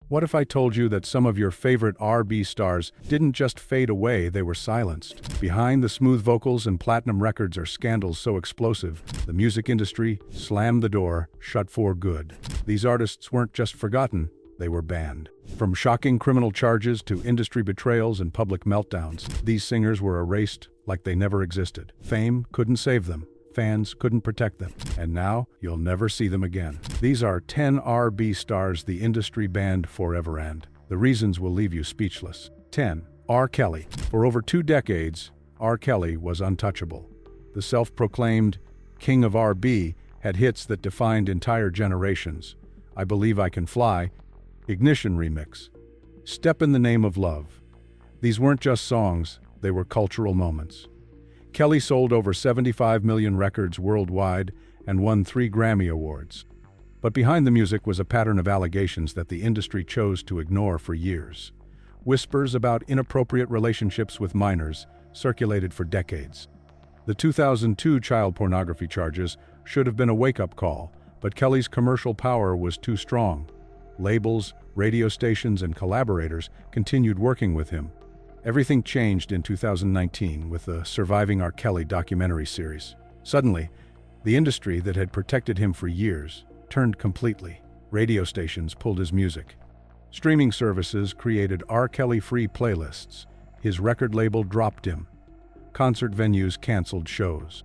What if I told you that some of your favorite R&B stars didn't just fade away, they were silenced? Behind the smooth vocals and platinum records are scandals so explosive, the music industry slammed the door shut for good. These artists weren't just forgotten, they were banned. From shocking criminal charges to industry betrayals and public meltdowns, these singers were erased like they never existed. Fame couldn't save them. Fans couldn't protect them, and now you'll never see them again. These are 10 R&B stars the industry banned forever, and the reasons will leave you speechless. 10. R. Kelly. For over 2 decades, R. Kelly was untouchable. The self-proclaimed king of R&B had hits that defined entire generations. I Believe I Can Fly, Ignition Remix, Step in the Name of Love. These weren't just songs, they were cultural moments. Kelly sold over 75 million records worldwide and won 3 Grammy Awards. But behind the music was a pattern of allegations that the industry chose to ignore for years. Whispers about inappropriate relationships with minors circulated for decades. The 2002 child pornography charges should have been a wake-up call, but Kelly's commercial power was too strong. Labels, radio stations, and collaborators continued working with him. Everything changed in 2019 with the Surviving R. Kelly documentary series. Suddenly, the industry that had protected him for years turned completely. Radio stations pulled his music. Streaming services created R. Kelly-free playlists. His record label dropped him. Concert venues canceled shows.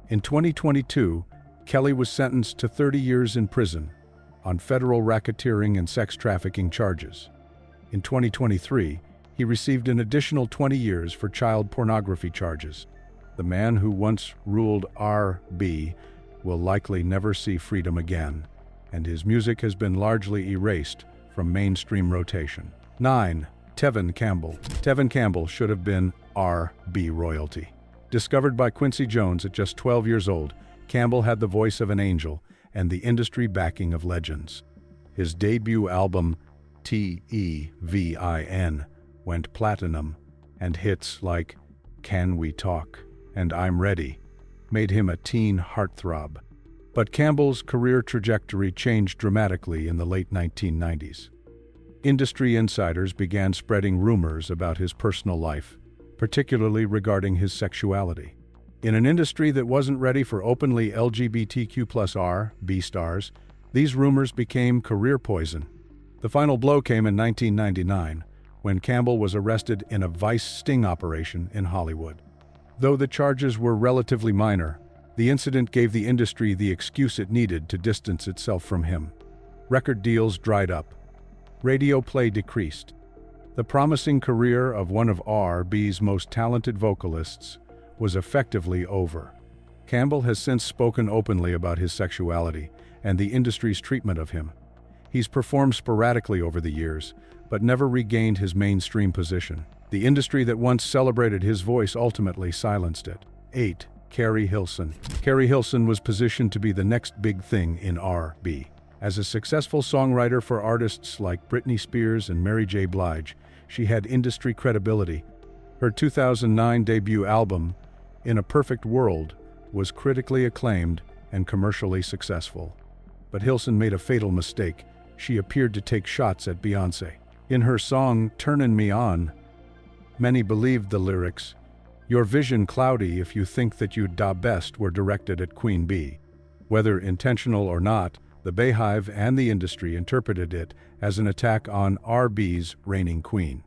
In 2022, Kelly was sentenced to 30 years in prison on federal racketeering and sex trafficking charges. In 2023, he received an additional 20 years for child pornography charges. The man who once ruled R&B will likely never see freedom again, and his music has been largely erased from mainstream rotation. 9. Tevin Campbell. Tevin Campbell should have been R&B royalty. Discovered by Quincy Jones at just 12 years old, Campbell had the voice of an angel and the industry backing of legends. His debut album, Tevin, went platinum, and hits like Can We Talk and I'm Ready made him a teen heartthrob. But Campbell's career trajectory changed dramatically in the late 1990s. Industry insiders began spreading rumors about his personal life, particularly regarding his sexuality. In an industry that wasn't ready for openly LGBTQ+ R&B stars, these rumors became career poison. The final blow came in 1999, when Campbell was arrested in a vice sting operation in Hollywood. Though the charges were relatively minor, the incident gave the industry the excuse it needed to distance itself from him. Record deals dried up. Radio play decreased. The promising career of one of R&B's most talented vocalists was effectively over. Campbell has since spoken openly about his sexuality and the industry's treatment of him. He's performed sporadically over the years, but never regained his mainstream position. The industry that once celebrated his voice ultimately silenced it. 8. Keri Hilson. Keri Hilson was positioned to be the next big thing in R&B. As a successful songwriter for artists like Britney Spears and Mary J. Blige, she had industry credibility. Her 2009 debut album, In a Perfect World, was critically acclaimed and commercially successful. But Hilson made a fatal mistake. She appeared to take shots at Beyoncé. In her song, Turnin' Me On, many believed the lyrics, "Your vision cloudy if you think that you da best," were directed at Queen Bee. Whether intentional or not, the Bayhive and the industry interpreted it as an attack on R&B's reigning queen.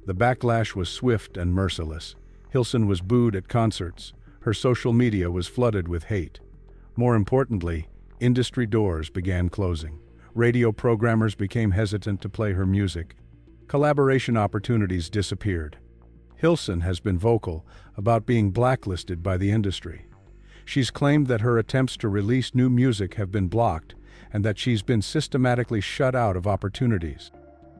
The backlash was swift and merciless. Hilson was booed at concerts. Her social media was flooded with hate. More importantly, industry doors began closing. Radio programmers became hesitant to play her music. Collaboration opportunities disappeared. Hilson has been vocal about being blacklisted by the industry. She's claimed that her attempts to release new music have been blocked and that she's been systematically shut out of opportunities.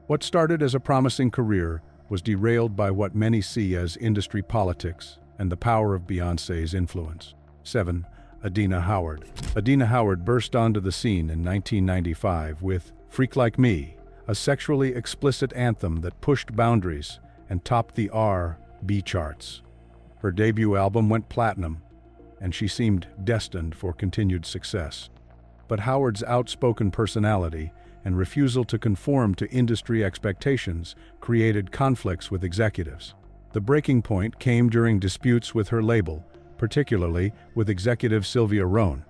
What started as a promising career was derailed by what many see as industry politics and the power of Beyoncé's influence. 7. Adena Howard. Adena Howard burst onto the scene in 1995 with Freak Like Me, a sexually explicit anthem that pushed boundaries and topped the R&B charts. Her debut album went platinum, and she seemed destined for continued success. But Howard's outspoken personality and refusal to conform to industry expectations created conflicts with executives. The breaking point came during disputes with her label, particularly with executive Sylvia Rhone.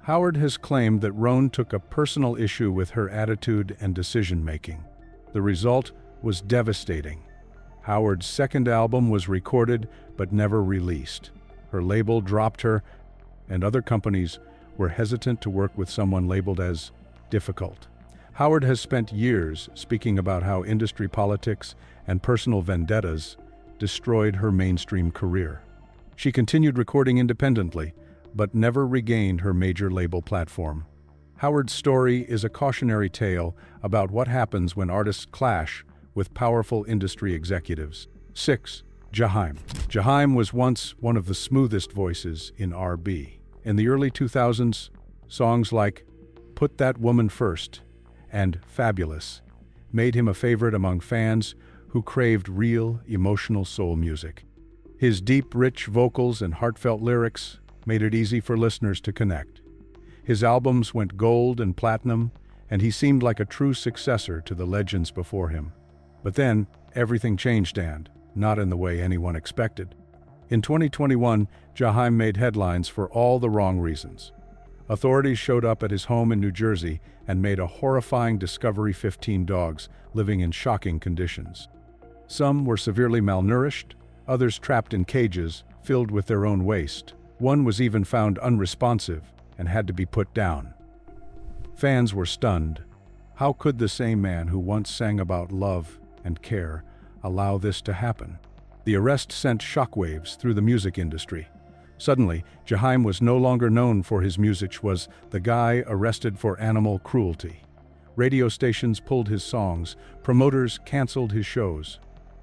Howard has claimed that Rhone took a personal issue with her attitude and decision-making. The result was devastating. Howard's second album was recorded but never released. Her label dropped her, and other companies were hesitant to work with someone labeled as difficult. Howard has spent years speaking about how industry politics and personal vendettas destroyed her mainstream career. She continued recording independently, but never regained her major label platform. Howard's story is a cautionary tale about what happens when artists clash with powerful industry executives. 6. Jiheim. Jiheim was once one of the smoothest voices in R&B. In the early 2000s, songs like Put That Woman First and Fabulous made him a favorite among fans who craved real, emotional soul music. His deep, rich vocals and heartfelt lyrics made it easy for listeners to connect. His albums went gold and platinum, and he seemed like a true successor to the legends before him. But then, everything changed, and not in the way anyone expected. In 2021, Jiheim made headlines for all the wrong reasons. Authorities showed up at his home in New Jersey and made a horrifying discovery: 15 dogs living in shocking conditions. Some were severely malnourished, others trapped in cages filled with their own waste. One was even found unresponsive and had to be put down. Fans were stunned. How could the same man who once sang about love and care allow this to happen? The arrest sent shockwaves through the music industry. Suddenly, Jiheim was no longer known for his music was the guy arrested for animal cruelty. Radio stations pulled his songs, promoters canceled his shows,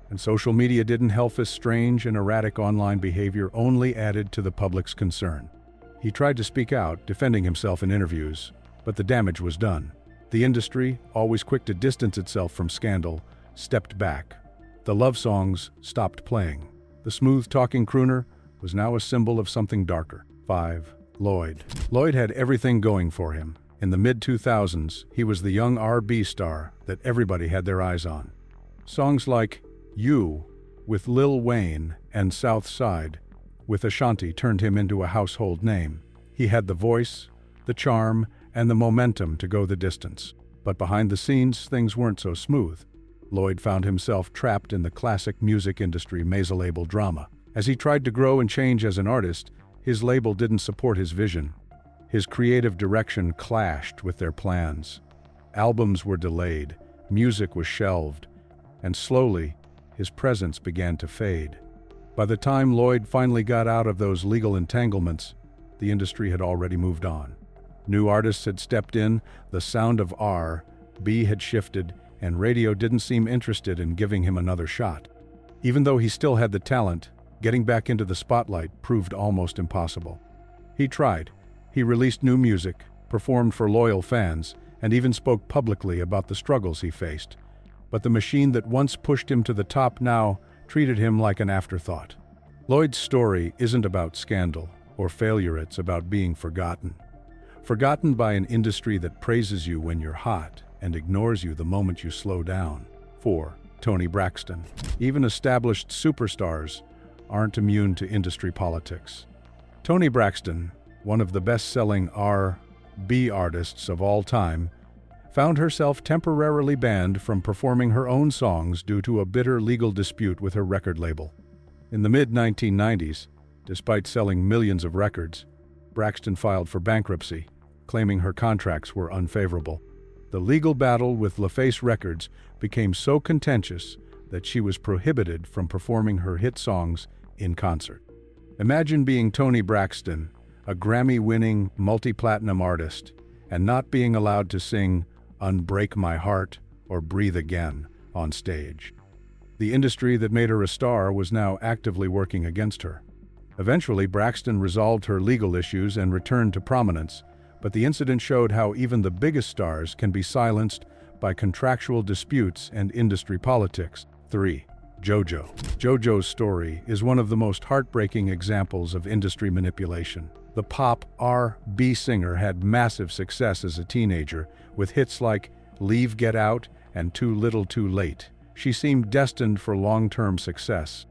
and social media didn't help. His strange and erratic online behavior only added to the public's concern. He tried to speak out, defending himself in interviews, but the damage was done. The industry, always quick to distance itself from scandal, stepped back. The love songs stopped playing. The smooth-talking crooner was now a symbol of something darker. 5. Lloyd. Lloyd had everything going for him. In the mid-2000s, he was the young R&B star that everybody had their eyes on. Songs like You with Lil Wayne and South Side with Ashanti turned him into a household name. He had the voice, the charm, and the momentum to go the distance. But behind the scenes, things weren't so smooth. Lloyd found himself trapped in the classic music industry major-label drama. As he tried to grow and change as an artist, his label didn't support his vision. His creative direction clashed with their plans. Albums were delayed, music was shelved, and slowly, his presence began to fade. By the time Lloyd finally got out of those legal entanglements, the industry had already moved on. New artists had stepped in, the sound of R&B had shifted, and radio didn't seem interested in giving him another shot. Even though he still had the talent, getting back into the spotlight proved almost impossible. He tried. He released new music, performed for loyal fans, and even spoke publicly about the struggles he faced. But the machine that once pushed him to the top now treated him like an afterthought. Lloyd's story isn't about scandal or failure, it's about being forgotten. Forgotten by an industry that praises you when you're hot and ignores you the moment you slow down. 4. Toni Braxton. Even established superstars aren't immune to industry politics. Toni Braxton, one of the best-selling R&B artists of all time, found herself temporarily banned from performing her own songs due to a bitter legal dispute with her record label. In the mid-1990s, despite selling millions of records, Braxton filed for bankruptcy, claiming her contracts were unfavorable. The legal battle with LaFace Records became so contentious that she was prohibited from performing her hit songs in concert. Imagine being Toni Braxton, a Grammy-winning multi-platinum artist, and not being allowed to sing Unbreak My Heart or Breathe Again on stage. The industry that made her a star was now actively working against her. Eventually, Braxton resolved her legal issues and returned to prominence, but the incident showed how even the biggest stars can be silenced by contractual disputes and industry politics. 3. Jojo. Jojo's story is one of the most heartbreaking examples of industry manipulation. The pop R&B singer had massive success as a teenager with hits like Leave, Get Out, and Too Little Too Late. She seemed destined for long-term success.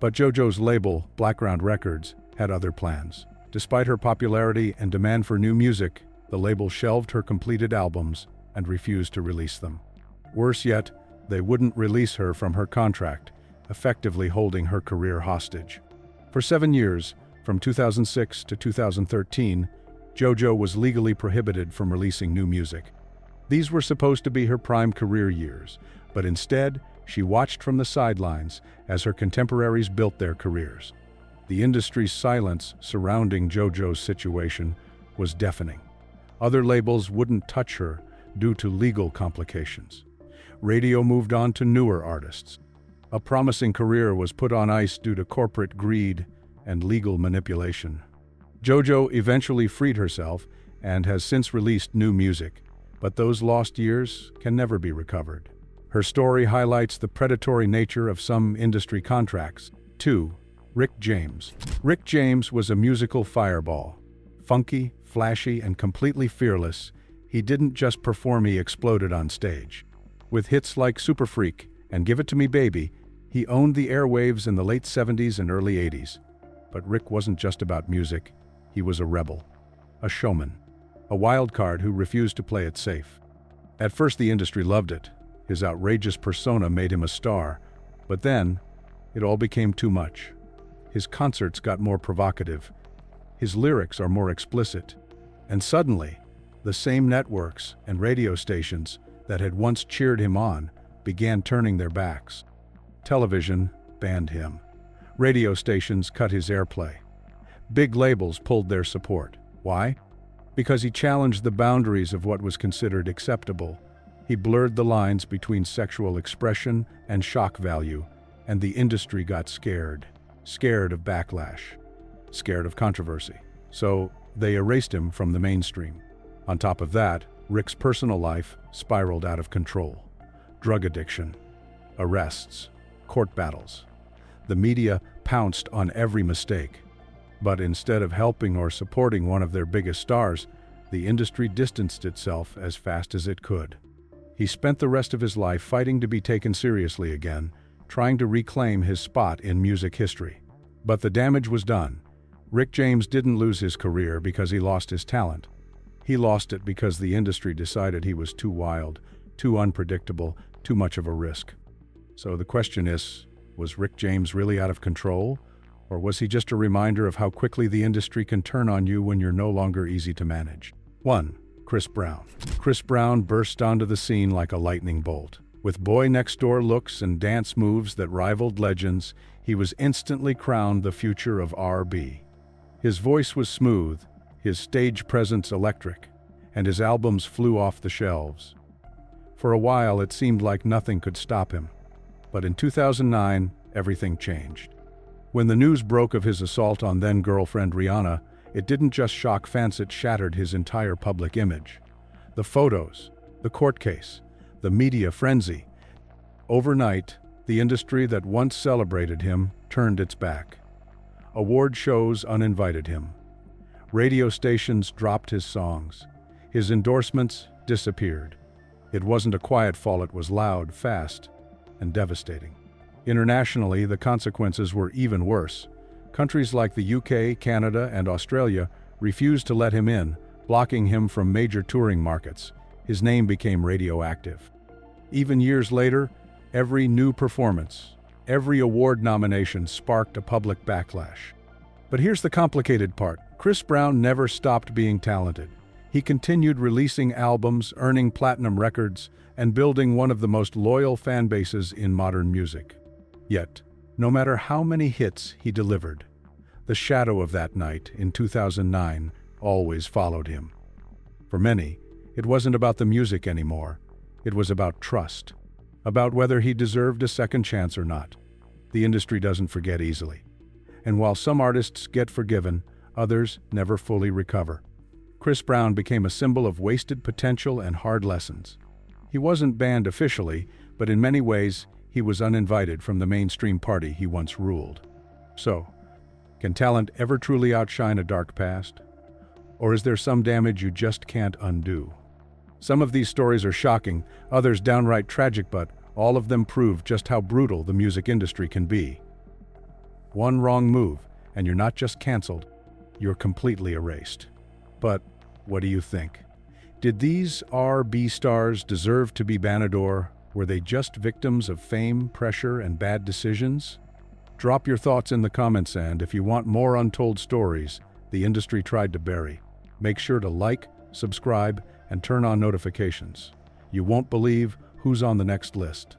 But Jojo's label, Blackground Records, had other plans. Despite her popularity and demand for new music, the label shelved her completed albums and refused to release them. Worse yet, they wouldn't release her from her contract, effectively holding her career hostage. For 7 years, from 2006 to 2013, Jojo was legally prohibited from releasing new music. These were supposed to be her prime career years, but instead, she watched from the sidelines as her contemporaries built their careers. The industry's silence surrounding Jojo's situation was deafening. Other labels wouldn't touch her due to legal complications. Radio moved on to newer artists. A promising career was put on ice due to corporate greed and legal manipulation. Jojo eventually freed herself and has since released new music, but those lost years can never be recovered. Her story highlights the predatory nature of some industry contracts. 2. Rick James. Rick James was a musical fireball. Funky, flashy, and completely fearless, he didn't just perform, he exploded on stage. With hits like Super Freak and Give It To Me Baby, he owned the airwaves in the late 70s and early 80s. But Rick wasn't just about music, he was a rebel, a showman, a wild card who refused to play it safe. At first the industry loved it. His outrageous persona made him a star, but then it all became too much. His concerts got more provocative, his lyrics are more explicit, and suddenly, the same networks and radio stations that had once cheered him on began turning their backs. Television banned him. Radio stations cut his airplay. Big labels pulled their support. Why? Because he challenged the boundaries of what was considered acceptable. He blurred the lines between sexual expression and shock value, and the industry got scared. Scared of backlash. Scared of controversy. So they erased him from the mainstream. On top of that, Rick's personal life spiraled out of control. Drug addiction, arrests, court battles. The media pounced on every mistake. But instead of helping or supporting one of their biggest stars, the industry distanced itself as fast as it could. He spent the rest of his life fighting to be taken seriously again, trying to reclaim his spot in music history. But the damage was done. Rick James didn't lose his career because he lost his talent. He lost it because the industry decided he was too wild, too unpredictable, too much of a risk. So the question is, was Rick James really out of control? Or was he just a reminder of how quickly the industry can turn on you when you're no longer easy to manage? 1. Chris Brown. Chris Brown burst onto the scene like a lightning bolt. With boy-next-door looks and dance moves that rivaled legends, he was instantly crowned the future of R&B. His voice was smooth, his stage presence electric, and his albums flew off the shelves. For a while, it seemed like nothing could stop him. But in 2009, everything changed. When the news broke of his assault on then-girlfriend Rihanna, it didn't just shock fans, it shattered his entire public image. The photos, the court case, the media frenzy. Overnight, the industry that once celebrated him turned its back. Award shows uninvited him. Radio stations dropped his songs. His endorsements disappeared. It wasn't a quiet fall, it was loud, fast, and devastating. Internationally, the consequences were even worse. Countries like the UK, Canada, and Australia refused to let him in, blocking him from major touring markets. His name became radioactive. Even years later, every new performance, every award nomination sparked a public backlash. But here's the complicated part. Chris Brown never stopped being talented. He continued releasing albums, earning platinum records, and building one of the most loyal fan bases in modern music. Yet, no matter how many hits he delivered, the shadow of that night in 2009 always followed him. For many, it wasn't about the music anymore. It was about trust, about whether he deserved a second chance or not. The industry doesn't forget easily. And while some artists get forgiven, others never fully recover. Chris Brown became a symbol of wasted potential and hard lessons. He wasn't banned officially, but in many ways, he was uninvited from the mainstream party he once ruled. So, can talent ever truly outshine a dark past? Or is there some damage you just can't undo? Some of these stories are shocking, others downright tragic, but all of them prove just how brutal the music industry can be. One wrong move, and you're not just canceled, you're completely erased. But what do you think? Did these R&B stars deserve to be banned, or were they just victims of fame, pressure, and bad decisions? Drop your thoughts in the comments, and if you want more untold stories the industry tried to bury, make sure to like, subscribe, and turn on notifications. You won't believe who's on the next list.